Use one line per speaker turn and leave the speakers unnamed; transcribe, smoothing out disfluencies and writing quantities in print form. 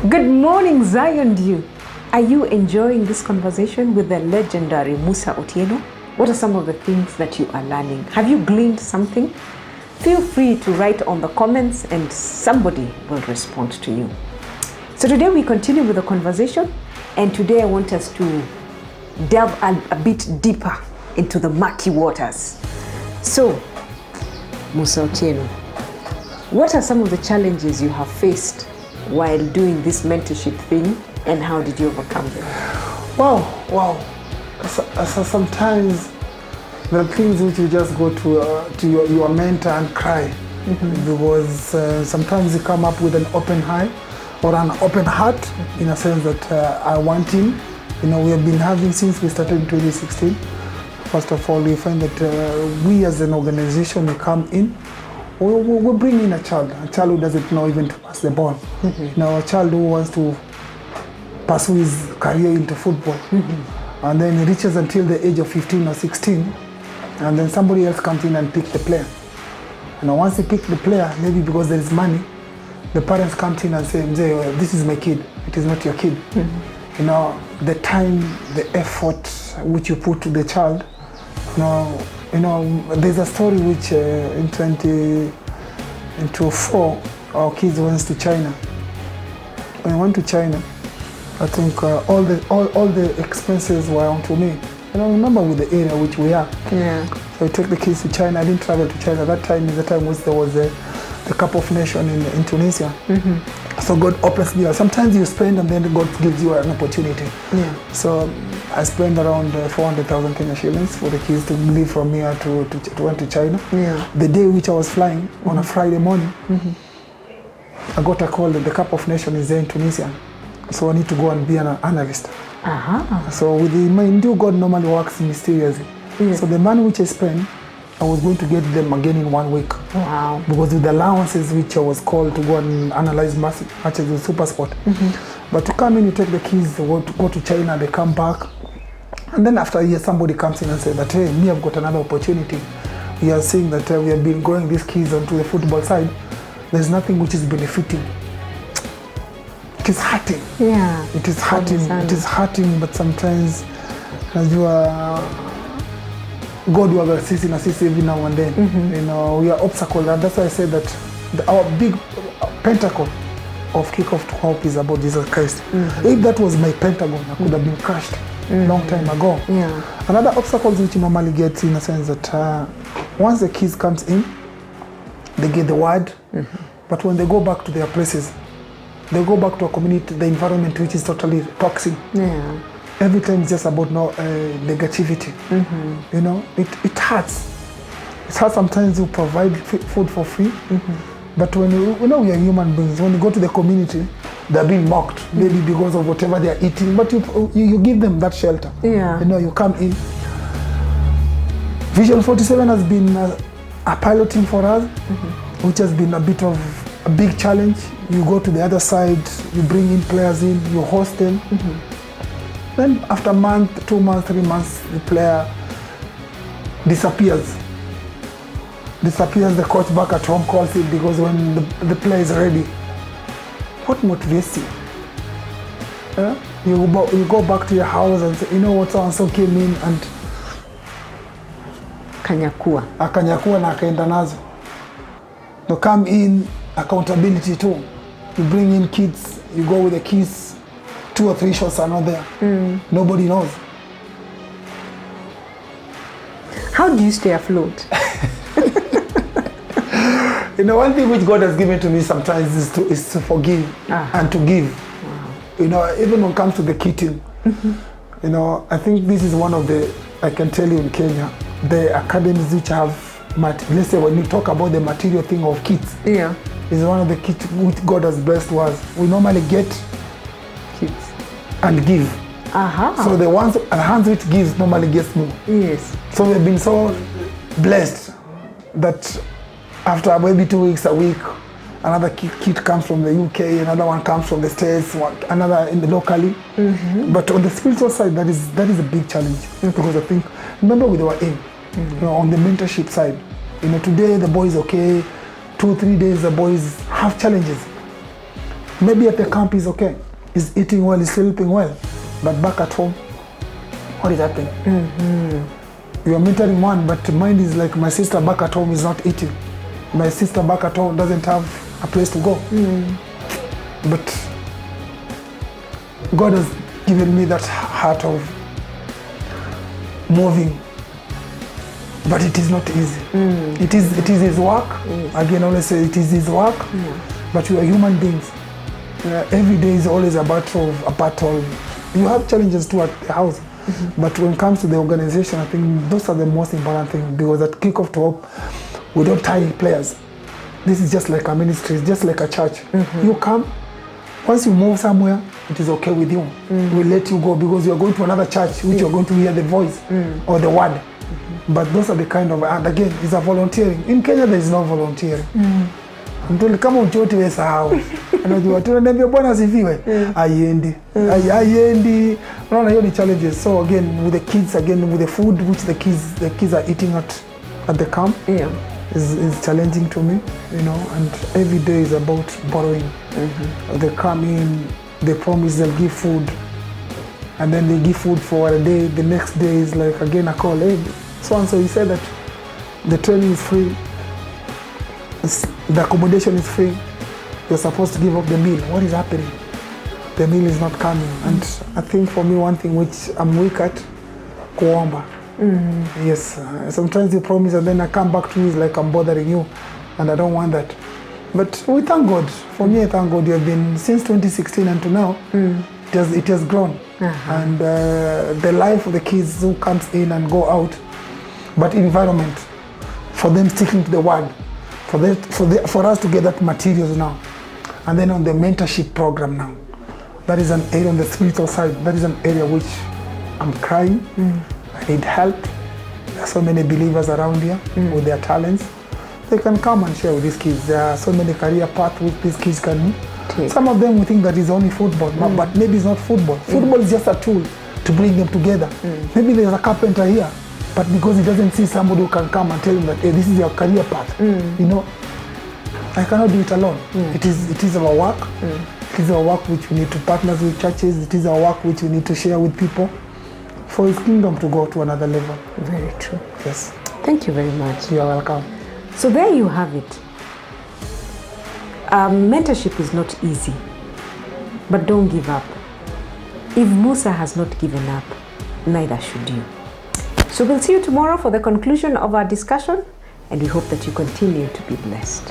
Good morning, Zion Dew. Are you enjoying this conversation with the legendary Musa Otieno? What are some of the things that you are learning? Have you gleaned something? Feel free to write on the comments and somebody will respond to you. So today we continue with the conversation, and today I want us to delve a bit deeper into the murky waters. So, Musa Otieno, what are some of the challenges you have faced while doing this mentorship thing, and how did you overcome them?
Wow. So sometimes there are things which you just go to your mentor and cry, because sometimes you come up with an open eye or an open heart, in a sense that I want him. You know, we have been having since we started in 2016. First of all, we find that we as an organization, we come in, we bring in a child who doesn't know even to pass the ball. You know, a child who wants to pursue his career into football. And then he reaches until the age of 15 or 16, and then somebody else comes in and picks the player. You know, once he picks the player, maybe because there is money, the parents come in and say, this is my kid, it is not your kid. You know, the time, the effort which you put to the child, you know, there's a story which in 2004, our kids went to China. When we went to China, I think all the expenses were onto me. And I remember with the area which we are.
Yeah.
So I take the kids to China. I didn't travel to China. That time is the time when there was the Cup of Nations in Tunisia. So God opens me. Sometimes you spend and then God gives you an opportunity.
Yeah.
So I spent around 400,000 Kenya shillings for the kids to leave from here to went to China. Yeah. The day which I was flying on a Friday morning, I got a call that the Cup of Nations is there in Tunisia. So I need to go and be an analyst. So with the mind, God normally works mysteriously. Yeah. So the money which I spent, I was going to get them again in 1 week.
Wow.
Because with the allowances which I was called to go and analyze matches with Super Sport. But to come in, you take the kids, they want to go to China, they come back. And then after a year, somebody comes in and says that, hey, me, I've got another opportunity. We are seeing that we have been growing these kids onto the football side. There's nothing which is benefiting. It is hurting.
Yeah.
It is hurting. It is hurting, but sometimes as you are, God will assist every now and then. You know, we are obstacles, and that's why I said that our big pentacle of Kickoff to Hope is about Jesus Christ. If that was my pentagon, I could have been crushed long time ago.
Yeah.
Another obstacles which you normally get, in a sense that once the kids comes in, they get the word, but when they go back to their places, they go back to a community, the environment which is totally toxic. Yeah. Every time it's just about negativity. You know, it hurts. It hurts sometimes you provide food for free, but when you know we are human beings, when you go to the community, they're being mocked, maybe because of whatever they're eating, but you give them that shelter. Yeah. You know, you come in. Vision 47 has been a piloting for us, which has been a bit of a big challenge. You go to the other side, you bring in players in, you host them. Then after a month, 2 months, 3 months, the player disappears. The coach back at home calls it, because when the player is ready, what motivates you? You go back to your house and say, you know what, so-and-so came in and akanyakua na akaenda nazo. You come in, accountability too. You bring in kids, you go with the kids, 2 or 3 shots are not there. Nobody knows.
How do you stay afloat?
You know, one thing which God has given to me sometimes is to forgive and to give. Wow. You know, even when it comes to the kitting, you know, I think this is one of the, I can tell you in Kenya, the academies which have, let's say when you talk about the material thing of kids, is one of the kids which God has blessed was. We normally get
kids
and give. So the hands which gives normally gets more.
Yes.
So we've been so blessed that after maybe 2 weeks, a week, another kid comes from the UK, another one comes from the States, another in the locally. But on the spiritual side, that is a big challenge, because I think, remember with our aim, you know, on the mentorship side, you know, today the boys okay, 2 or 3 days the boys have challenges. Maybe at the camp he's okay. He's eating well, he's sleeping well. But back at home, what is happening? You are mentoring one, but mine is like my sister back at home is not eating. My sister back at home doesn't have a place to go. But God has given me that heart of moving. But it is not easy. It is his work. Again, I always say it is his work. But we are human beings. Every day is always a battle. You have challenges too at the house. But when it comes to the organization, I think those are the most important things, because at Kickoff to Hope, we don't tie players. This is just like a ministry, it's just like a church. You come, once you move somewhere, it is okay with you. We'll let you go because you're going to another church, which you're going to hear the voice or the word. But those are the kind of, and again, it's a volunteering. In Kenya, there is no volunteering. Until kama uchote we sahau. Unajua tunaniambia bwana asifiwe. Aiendi. Unaona hiyo ni challenges. So again, with the kids, again with the food which the kids are eating at the camp. Is challenging to me, you know, and every day is about borrowing. They come in, they promise they'll give food, and then they give food for a day. The next day is like again a call, hey, so he said that the training is free, the accommodation is free, you're supposed to give up the meal. What is happening? The meal is not coming. And I think for me, one thing which I'm weak at, kuomba. Yes, sometimes you promise and then I come back to you, it's like I'm bothering you, and I don't want that. But we thank God. For me, I thank God. You have been since 2016 until now. It has grown, and the life of the kids who comes in and go out, but environment for them sticking to the word, for us to get that materials now, and then on the mentorship program now. That is an area on the spiritual side. That is an area which I'm crying. I need help. There are so many believers around here with their talents. They can come and share with these kids. There are so many career paths which these kids can take. Some of them will think that it's only football, but maybe it's not football. Football is just a tool to bring them together. Maybe there's a carpenter here, but because he doesn't see somebody who can come and tell him that, hey, this is your career path. You know, I cannot do it alone. It is our work. It is our work which we need to partner with churches. It is our work which we need to share with people for his kingdom to go to another level.
Very true.
Yes.
Thank you very much.
You are welcome.
So there you have it. Mentorship is not easy, but don't give up. If Musa has not given up, neither should you. So we'll see you tomorrow for the conclusion of our discussion, and we hope that you continue to be blessed.